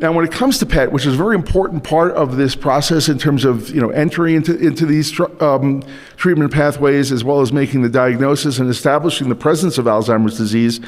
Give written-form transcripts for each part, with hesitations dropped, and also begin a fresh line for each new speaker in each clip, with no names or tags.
Now, when it comes to PET, which is a very important part of this process in terms of entry into these treatment pathways, as well as making the diagnosis and establishing the presence of Alzheimer's disease,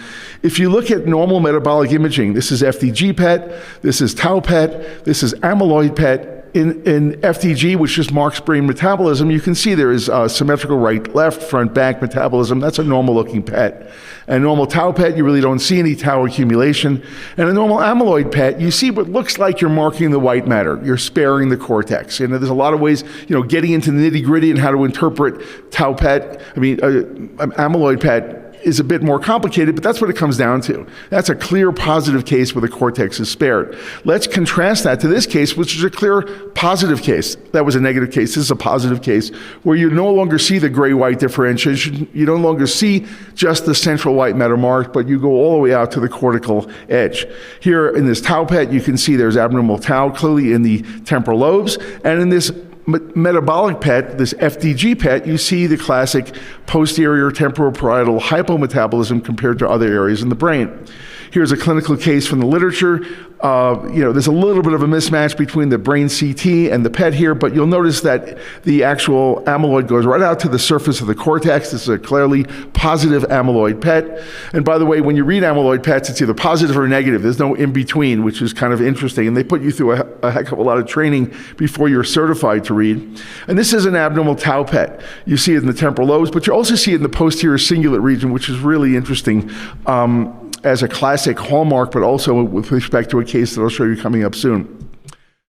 if you look at normal metabolic imaging, this is FDG PET, this is tau PET, this is amyloid PET. In FDG, which just marks brain metabolism, you can see there is symmetrical right-left, front-back metabolism. That's a normal-looking PET. And normal tau PET, you really don't see any tau accumulation. And a normal amyloid PET, you see what looks like you're marking the white matter. You're sparing the cortex. There's a lot of ways, getting into the nitty-gritty and how to interpret tau PET. Amyloid PET is a bit more complicated, but that's what it comes down to. That's a clear positive case where the cortex is spared. Let's contrast that to this case, which is a clear positive case. That was a negative case. This is a positive case where you no longer see the gray-white differentiation. You no longer see just the central white matter mark, but you go all the way out to the cortical edge. Here in this tau PET, you can see there's abnormal tau clearly in the temporal lobes, and in this metabolic PET, this FDG PET, you see the classic posterior temporoparietal hypometabolism compared to other areas in the brain. Here's a clinical case from the literature. There's a little bit of a mismatch between the brain CT and the PET here, but you'll notice that the actual amyloid goes right out to the surface of the cortex. This is a clearly positive amyloid PET. And by the way, when you read amyloid PETs, it's either positive or negative. There's no in-between, which is kind of interesting. And they put you through a heck of a lot of training before you're certified to read. And this is an abnormal tau PET. You see it in the temporal lobes, but you also see it in the posterior cingulate region, which is really interesting. As a classic hallmark, but also with respect to a case that I'll show you coming up soon.